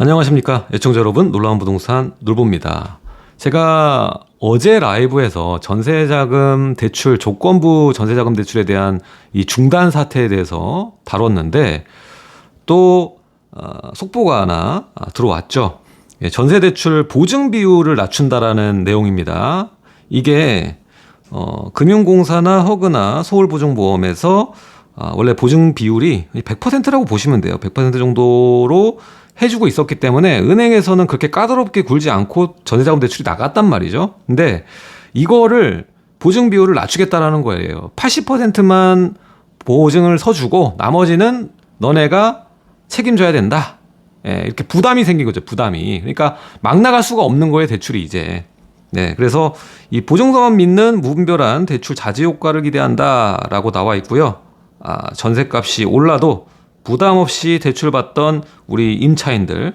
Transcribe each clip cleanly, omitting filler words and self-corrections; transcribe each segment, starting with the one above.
안녕하십니까 애청자 여러분, 놀라운 부동산 놀보입니다. 제가 어제 라이브에서 전세자금 대출 조건부 전세자금 대출에 대한 이 중단 사태에 대해서 다뤘는데 또 속보가 하나 들어왔죠. 전세대출 보증 비율을 낮춘다라는 내용입니다. 이게 금융공사나 허그나 서울보증보험에서 원래 보증 비율이 100%라고 보시면 돼요. 100% 정도로 해주고 있었기 때문에 은행에서는 그렇게 까다롭게 굴지 않고 전세자금 대출이 나갔단 말이죠. 근데 이거를 보증 비율을 낮추겠다라는 거예요. 80%만 보증을 서주고 나머지는 너네가 책임져야 된다. 이렇게 부담이 생긴 거죠. 부담이. 그러니까 막 나갈 수가 없는 거예요. 대출이 이제. 그래서 이 보증서만 믿는 무분별한 대출 자제 효과를 기대한다라고 나와 있고요. 전세값이 올라도 부담 없이 대출받던 우리 임차인들도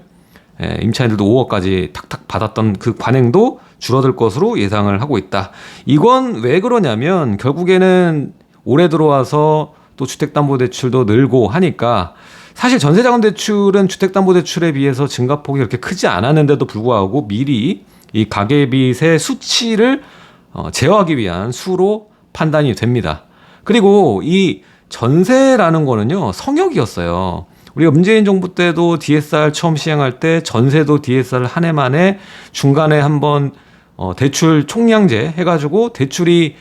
5억까지 탁탁 받았던 그 관행도 줄어들 것으로 예상을 하고 있다. 이건 왜 그러냐면 결국에는 올해 들어와서 또 주택담보대출도 늘고 하니까 사실 전세자금대출은 주택담보대출에 비해서 증가폭이 그렇게 크지 않았는데도 불구하고 미리 이 가계빚의 수치를 제어하기 위한 수로 판단이 됩니다. 그리고 이 전세라는 거는요, 성역이었어요. 우리가 문재인 정부 때도 DSR 처음 시행할 때 전세도 DSR 한 해 만에 중간에 한번 대출 총량제 해가지고 대출이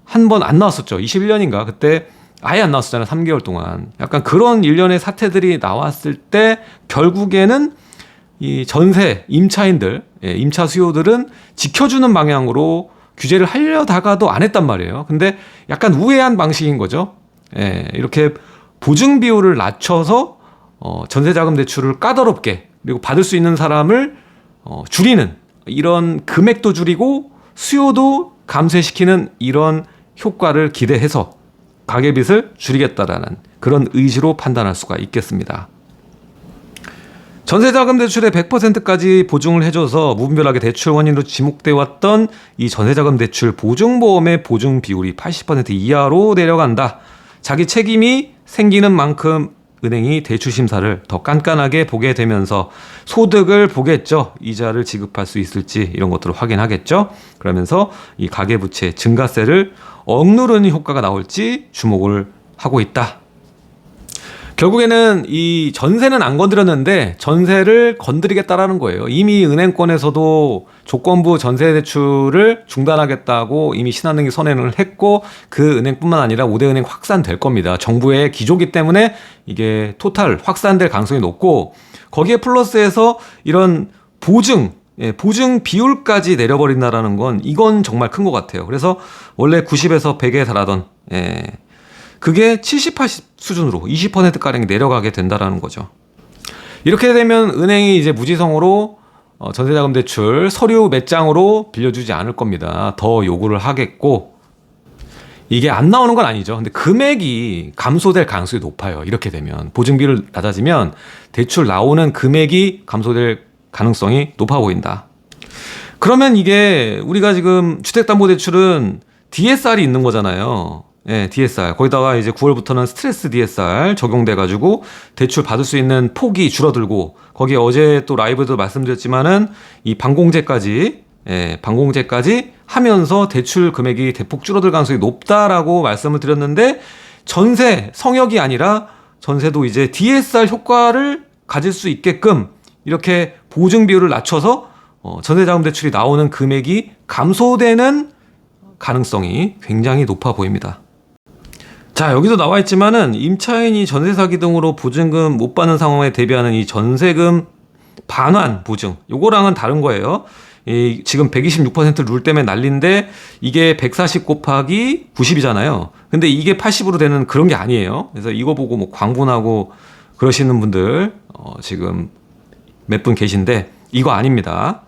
한 번 안 나왔었죠. 21년인가 그때 아예 안 나왔었잖아요. 3개월 동안. 약간 그런 일련의 사태들이 나왔을 때 결국에는 이 전세 임차인들, 임차 수요들은 지켜주는 방향으로 규제를 하려다가도 안 했단 말이에요. 근데 약간 우회한 방식인 거죠. 이렇게 보증 비율을 낮춰서 전세자금 대출을 까다롭게 그리고 받을 수 있는 사람을 줄이는 이런 금액도 줄이고 수요도 감쇄시키는 이런 효과를 기대해서 가계빚을 줄이겠다라는 그런 의지로 판단할 수가 있겠습니다. 전세자금 대출의 100%까지 보증을 해줘서 무분별하게 대출 원인으로 지목돼 왔던 이 전세자금 대출 보증보험의 보증 비율이 80% 이하로 내려간다. 자기 책임이 생기는 만큼 은행이 대출 심사를 더 깐깐하게 보게 되면서 소득을 보겠죠. 이자를 지급할 수 있을지 이런 것들을 확인하겠죠. 그러면서 이 가계부채 증가세를 억누르는 효과가 나올지 주목을 하고 있다. 결국에는 이 전세는 안 건드렸는데 전세를 건드리겠다라는 거예요. 이미 은행권에서도 조건부 전세 대출을 중단하겠다고 이미 신한은행이 선언을 했고 그 은행뿐만 아니라 5대 은행 확산될 겁니다. 정부의 기조기 때문에 이게 토탈 확산될 가능성이 높고 거기에 플러스해서 이런 보증 비율까지 내려버린다라는 건 이건 정말 큰 것 같아요. 그래서 원래 90에서 100에 달하던 그게 70, 80 수준으로 20%가량 내려가게 된다라는 거죠. 이렇게 되면 은행이 이제 무지성으로 전세자금 대출 서류 몇 장으로 빌려주지 않을 겁니다. 더 요구를 하겠고 이게 안 나오는 건 아니죠. 근데 금액이 감소될 가능성이 높아요. 이렇게 되면 보증비율 낮아지면 대출 나오는 금액이 감소될 가능성이 높아 보인다. 그러면 이게 우리가 지금 주택담보대출은 DSR이 있는 거잖아요. DSR. 거기다가 이제 9월부터는 스트레스 DSR 적용돼가지고 대출 받을 수 있는 폭이 줄어들고 거기에 어제 또 라이브에도 말씀드렸지만은 이 반공제까지 하면서 대출 금액이 대폭 줄어들 가능성이 높다라고 말씀을 드렸는데 전세 성역이 아니라 전세도 이제 DSR 효과를 가질 수 있게끔 이렇게 보증 비율을 낮춰서 전세자금 대출이 나오는 금액이 감소되는 가능성이 굉장히 높아 보입니다. 자, 여기도 나와 있지만은 임차인이 전세 사기 등으로 보증금 못 받는 상황에 대비하는 이 전세금 반환 보증 요거랑은 다른 거예요. 지금 126% 룰 때문에 난리인데 이게 140 곱하기 90이잖아요. 근데 이게 80으로 되는 그런 게 아니에요. 그래서 이거 보고 뭐 광분하고 그러시는 분들 지금 몇 분 계신데 이거 아닙니다.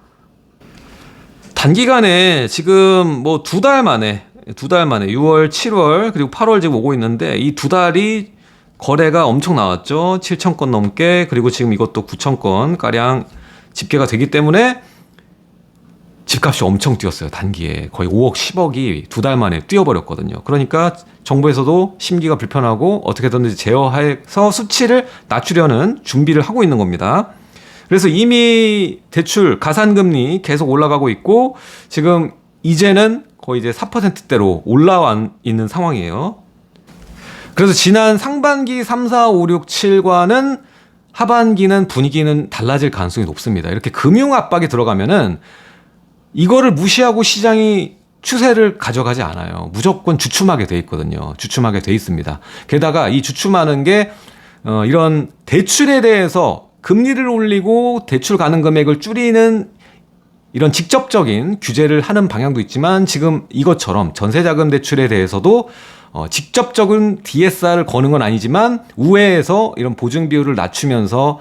단기간에 지금 뭐 두 달 만에 6월, 7월 그리고 8월 지금 오고 있는데 이 두 달이 거래가 엄청 나왔죠. 7,000건 넘게. 그리고 지금 이것도 9,000건 가량 집계가 되기 때문에 집값이 엄청 뛰었어요. 단기에 거의 5억, 10억이 두 달 만에 뛰어버렸거든요. 그러니까 정부에서도 심기가 불편하고 어떻게든지 제어해서 수치를 낮추려는 준비를 하고 있는 겁니다. 그래서 이미 대출 가산금리 계속 올라가고 있고 지금 이제는 거의 이제 4%대로 올라와 있는 상황이에요. 그래서 지난 상반기 3, 4, 5, 6, 7과는 하반기는 분위기는 달라질 가능성이 높습니다. 이렇게 금융 압박이 들어가면은 이거를 무시하고 시장이 추세를 가져가지 않아요. 무조건 주춤하게 돼 있거든요. 주춤하게 돼 있습니다. 게다가 이 주춤하는 게 이런 대출에 대해서 금리를 올리고 대출 가능 금액을 줄이는 이런 직접적인 규제를 하는 방향도 있지만 지금 이것처럼 전세자금 대출에 대해서도 직접적인 DSR을 거는 건 아니지만 우회해서 이런 보증 비율을 낮추면서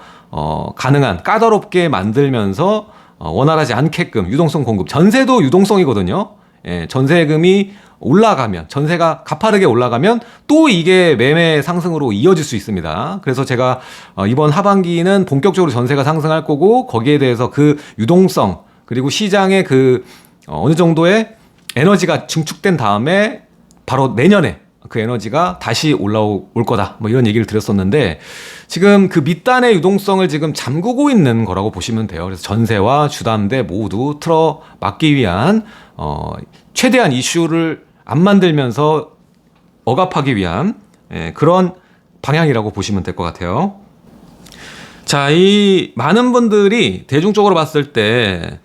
가능한 까다롭게 만들면서 원활하지 않게끔 유동성 공급, 전세도 유동성이거든요. 예, 전세금이 올라가면, 전세가 가파르게 올라가면 또 이게 매매 상승으로 이어질 수 있습니다. 그래서 제가 이번 하반기는 본격적으로 전세가 상승할 거고 거기에 대해서 그 유동성 그리고 시장의 그 어느 정도의 에너지가 증축된 다음에 바로 내년에 그 에너지가 다시 올라올 거다. 뭐 이런 얘기를 드렸었는데 지금 그 밑단의 유동성을 지금 잠그고 있는 거라고 보시면 돼요. 그래서 전세와 주담대 모두 틀어 막기 위한 최대한 이슈를 안 만들면서 억압하기 위한 그런 방향이라고 보시면 될 것 같아요. 자, 이 많은 분들이 대중적으로 봤을 때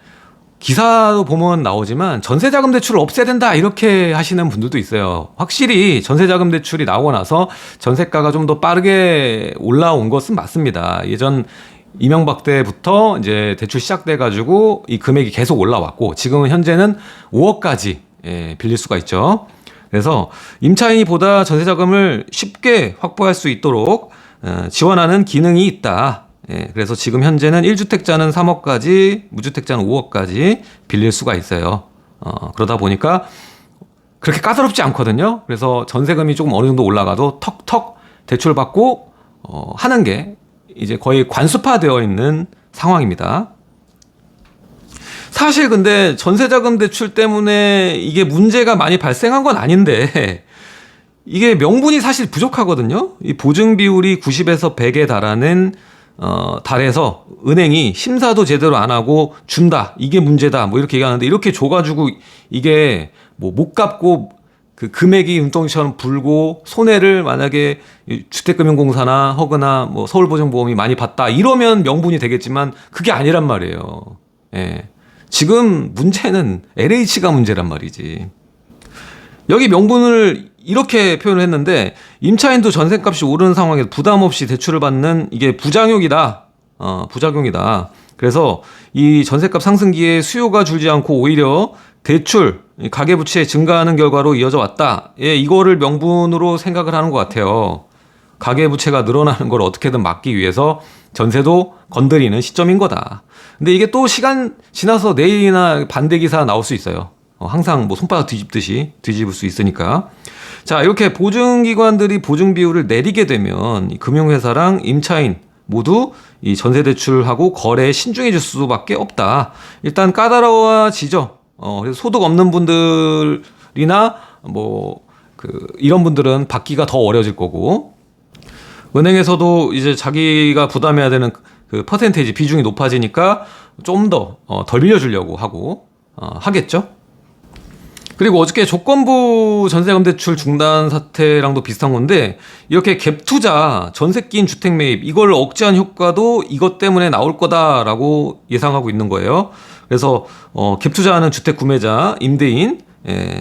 기사도 보면 나오지만 전세자금 대출을 없애야 된다 이렇게 하시는 분들도 있어요. 확실히 전세자금 대출이 나오고 나서 전세가가 좀 더 빠르게 올라온 것은 맞습니다. 예전 이명박 때부터 이제 대출 시작돼 가지고 이 금액이 계속 올라왔고 지금은 현재는 5억까지 빌릴 수가 있죠. 그래서 임차인이 보다 전세자금을 쉽게 확보할 수 있도록 지원하는 기능이 있다. 그래서 지금 현재는 1주택자는 3억까지, 무주택자는 5억까지 빌릴 수가 있어요. 그러다 보니까 그렇게 까다롭지 않거든요. 그래서 전세금이 조금 어느 정도 올라가도 턱턱 대출 받고 하는 게 이제 거의 관습화되어 있는 상황입니다. 사실 근데 전세자금 대출 때문에 이게 문제가 많이 발생한 건 아닌데 이게 명분이 사실 부족하거든요. 이 보증 비율이 90에서 100에 달하는 달에서 은행이 심사도 제대로 안 하고 준다. 이게 문제다. 뭐 이렇게 얘기하는데 이렇게 줘가지고 이게 뭐 못 갚고 그 금액이 눈덩이처럼 불고 손해를 만약에 주택금융공사나 허그나 뭐 서울보증보험이 많이 봤다. 이러면 명분이 되겠지만 그게 아니란 말이에요. 예. 지금 문제는 LH가 문제란 말이지. 여기 명분을 이렇게 표현을 했는데 임차인도 전셋값이 오르는 상황에서 부담 없이 대출을 받는 이게 부작용이다. 부작용이다. 그래서 이 전셋값 상승기에 수요가 줄지 않고 오히려 대출, 가계부채 증가하는 결과로 이어져 왔다. 예, 이거를 명분으로 생각을 하는 것 같아요. 가계부채가 늘어나는 걸 어떻게든 막기 위해서 전세도 건드리는 시점인 거다. 근데 이게 또 시간 지나서 내일이나 반대 기사 나올 수 있어요. 항상 뭐 손바닥 뒤집듯이 뒤집을 수 있으니까. 자, 이렇게 보증기관들이 보증 비율을 내리게 되면 금융회사랑 임차인 모두 이 전세 대출하고 거래에 신중해질 수밖에 없다. 일단 까다로워지죠. 그래서 소득 없는 분들이나 뭐 이런 분들은 받기가 더 어려워질 거고 은행에서도 이제 자기가 부담해야 되는 그 퍼센테이지 비중이 높아지니까 좀 더 덜 빌려주려고 하고 하겠죠. 그리고 어저께 조건부 전세자금 대출 중단 사태랑도 비슷한 건데 이렇게 갭 투자, 전세 끼인 주택 매입 이걸 억제한 효과도 이것 때문에 나올 거다라고 예상하고 있는 거예요. 그래서 갭 투자하는 주택 구매자, 임대인,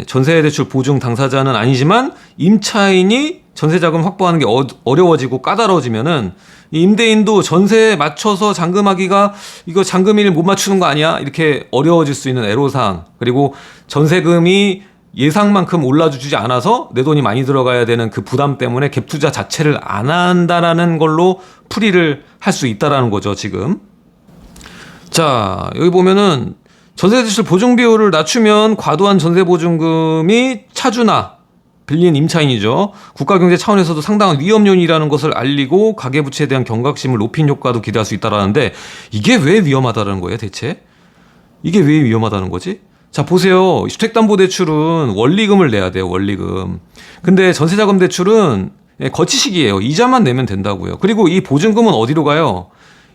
전세 대출 보증 당사자는 아니지만 임차인이 전세자금 확보하는 게 어려워지고 까다로워지면은 임대인도 전세에 맞춰서 잔금하기가 이거 잔금일 못 맞추는 거 아니야? 이렇게 어려워질 수 있는 애로사항. 그리고 전세금이 예상만큼 올라주지 않아서 내 돈이 많이 들어가야 되는 그 부담 때문에 갭 투자 자체를 안 한다라는 걸로 풀이를 할 수 있다라는 거죠, 지금. 자, 여기 보면은 전세대출 보증 비율을 낮추면 과도한 전세보증금이 차주나 빌린 임차인이죠. 국가경제 차원에서도 상당한 위험 요인이라는 것을 알리고 가계부채에 대한 경각심을 높인 효과도 기대할 수 있다라는데 이게 왜 위험하다는 거예요, 대체? 이게 왜 위험하다는 거지? 자, 보세요. 주택담보대출은 원리금을 내야 돼요, 원리금. 근데 전세자금 대출은 거치식이에요. 이자만 내면 된다고요. 그리고 이 보증금은 어디로 가요?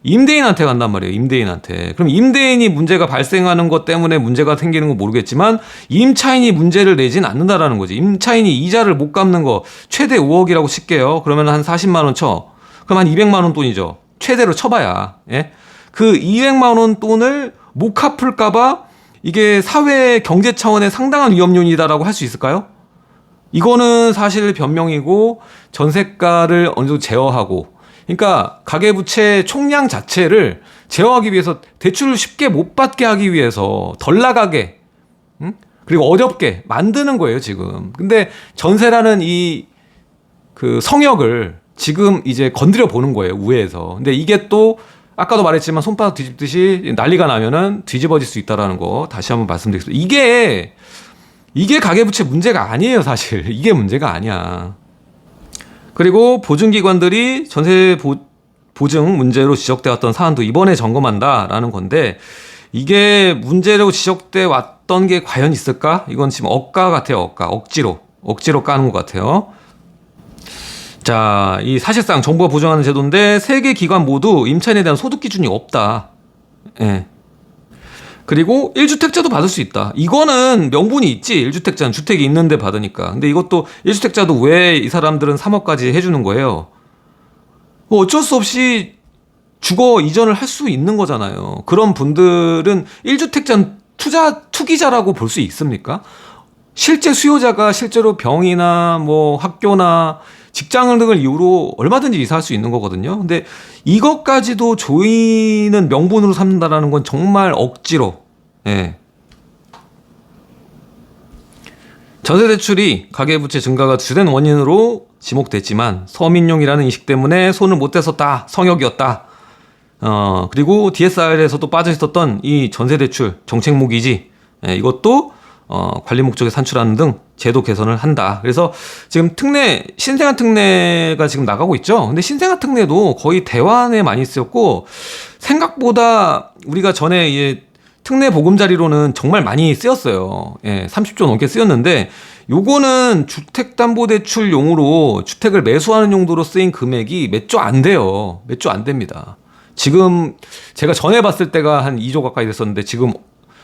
임대인한테 간단 말이에요. 임대인한테. 그럼 임대인이 문제가 발생하는 것 때문에 문제가 생기는 건 모르겠지만 임차인이 문제를 내진 않는다라는 거지. 임차인이 이자를 못 갚는 거 최대 5억이라고 칠게요. 그러면 한 40만 원 쳐. 그럼 한 200만 원 돈이죠. 최대로 쳐봐야. 예? 그 200만 원 돈을 못 갚을까봐 이게 사회 경제 차원의 상당한 위험 요인이다라고 할 수 있을까요? 이거는 사실 변명이고 전세가를 어느 정도 제어하고, 그러니까 가계부채 총량 자체를 제어하기 위해서 대출을 쉽게 못 받게 하기 위해서 덜 나가게, 그리고 어렵게 만드는 거예요 지금. 근데 전세라는 이 그 성역을 지금 이제 건드려 보는 거예요 우회에서. 근데 이게 또 아까도 말했지만 손바닥 뒤집듯이 난리가 나면은 뒤집어질 수 있다라는 거 다시 한번 말씀드리겠습니다. 이게 가계부채 문제가 아니에요 사실. 이게 문제가 아니야. 그리고 보증기관들이 전세 보증 문제로 지적돼 왔던 사안도 이번에 점검한다라는 건데, 이게 문제로 지적돼 왔던 게 과연 있을까? 이건 지금 억까 같아요. 억지로 까는 것 같아요. 자, 이 사실상 정부가 보증하는 제도인데 세 개 기관 모두 임차인에 대한 소득 기준이 없다. 예. 그리고 1주택자도 받을 수 있다. 이거는 명분이 있지. 1주택자는 주택이 있는데 받으니까. 근데 이것도 1주택자도 왜 이 사람들은 3억까지 해주는 거예요? 뭐 어쩔 수 없이 주거 이전을 할 수 있는 거잖아요. 그런 분들은 1주택자는 투기자라고 볼 수 있습니까? 실제 수요자가 실제로 병이나 뭐 학교나 직장 등을 이유로 얼마든지 이사할 수 있는 거거든요. 근데 이것까지도 조이는 명분으로 삼는다라는 건 정말 억지로. 예. 전세 대출이 가계부채 증가가 주된 원인으로 지목됐지만 서민용이라는 인식 때문에 손을 못 댔었다. 성역이었다. 그리고 DSR에서도 빠져 있었던 이 전세 대출 정책 무기지. 예, 이것도 관리 목적에 산출하는 등 제도 개선을 한다. 그래서 지금 신생아 특례가 지금 나가고 있죠. 근데 신생아 특례도 거의 대환에 많이 쓰였고, 생각보다 우리가 전에 특례 보금자리로는 정말 많이 쓰였어요. 예, 30조 넘게 쓰였는데, 요거는 주택담보대출용으로 주택을 매수하는 용도로 쓰인 금액이 몇 조 안 돼요. 몇 조 안 됩니다. 지금 제가 전에 봤을 때가 한 2조 가까이 됐었는데 지금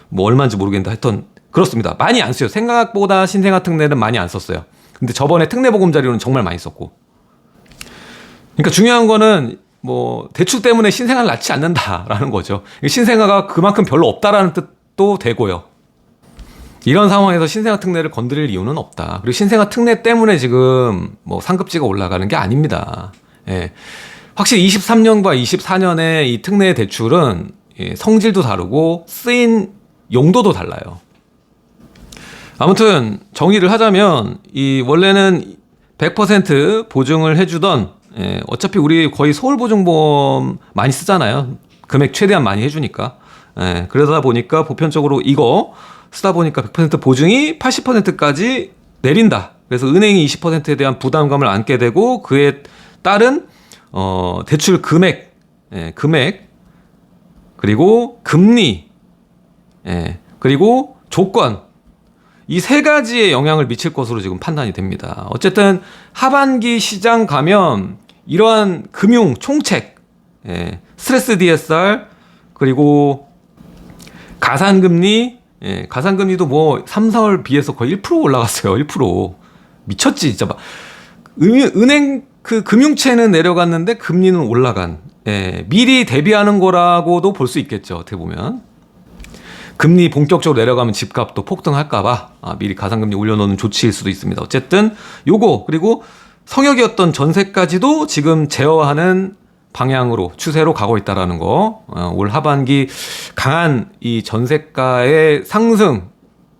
뭐 얼마인지 모르겠는데 하여튼 그렇습니다. 많이 안 써요. 생각보다 신생아 특례는 많이 안 썼어요. 근데 저번에 특례 보금자리로는 정말 많이 썼고. 그러니까 중요한 거는 뭐 대출 때문에 신생아를 낳지 않는다라는 거죠. 신생아가 그만큼 별로 없다라는 뜻도 되고요. 이런 상황에서 신생아 특례를 건드릴 이유는 없다. 그리고 신생아 특례 때문에 지금 뭐 상급지가 올라가는 게 아닙니다. 예. 확실히 23년과 24년의 이 특례 대출은 성질도 다르고 쓰인 용도도 달라요. 아무튼 정리를 하자면 이 원래는 100% 보증을 해주던, 어차피 우리 거의 서울보증보험 많이 쓰잖아요. 금액 최대한 많이 해주니까. 그러다 보니까 보편적으로 이거 쓰다 보니까 100% 보증이 80%까지 내린다. 그래서 은행이 20%에 대한 부담감을 안게 되고, 그에 따른 대출 금액, 그리고 금리, 그리고 조건, 이 세 가지에 영향을 미칠 것으로 지금 판단이 됩니다. 어쨌든 하반기 시장 가면 이러한 금융 총책, 스트레스 DSR, 그리고 가산금리, 가산금리도 뭐 3, 4월 비해서 거의 1% 올라갔어요. 1%. 미쳤지 진짜. 은행 그 금융채는 내려갔는데 금리는 올라간, 미리 대비하는 거라고도 볼 수 있겠죠. 어떻게 보면. 금리 본격적으로 내려가면 집값도 폭등할까봐 미리 가산금리 올려놓는 조치일 수도 있습니다. 어쨌든 요거, 그리고 성역이었던 전세까지도 지금 제어하는 방향으로 추세로 가고 있다라는 거. 올 하반기 강한 이 전세가의 상승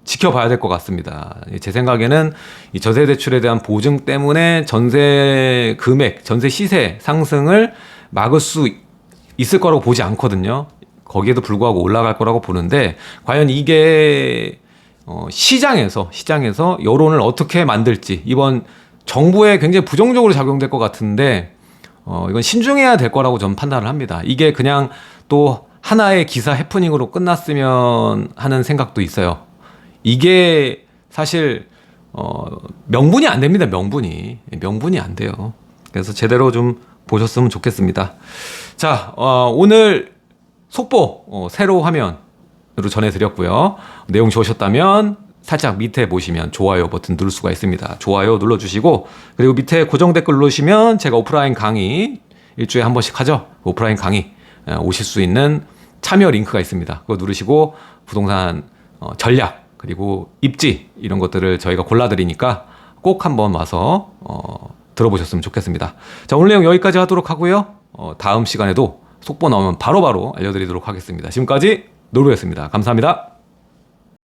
지켜봐야 될 것 같습니다. 제 생각에는 이 전세 대출에 대한 보증 때문에 전세 금액, 전세 시세 상승을 막을 수 있을 거라고 보지 않거든요. 거기에도 불구하고 올라갈 거라고 보는데, 과연 이게 시장에서 여론을 어떻게 만들지, 이번 정부에 굉장히 부정적으로 작용될 것 같은데, 이건 신중해야 될 거라고 저는 판단을 합니다. 이게 그냥 또 하나의 기사 해프닝으로 끝났으면 하는 생각도 있어요. 이게 사실 명분이 안 됩니다. 명분이 안 돼요. 그래서 제대로 좀 보셨으면 좋겠습니다. 자, 오늘 속보 새로 화면으로 전해드렸고요. 내용 좋으셨다면 살짝 밑에 보시면 좋아요 버튼 누를 수가 있습니다. 좋아요 눌러주시고, 그리고 밑에 고정 댓글 누르시면 제가 오프라인 강의 일주일에 한 번씩 하죠. 오프라인 강의 오실 수 있는 참여 링크가 있습니다. 그거 누르시고 부동산 전략 그리고 입지 이런 것들을 저희가 골라드리니까 꼭 한번 와서 들어보셨으면 좋겠습니다. 자, 오늘 내용 여기까지 하도록 하고요. 다음 시간에도 속보 나오면 바로바로 알려드리도록 하겠습니다. 지금까지 놀부였습니다. 감사합니다.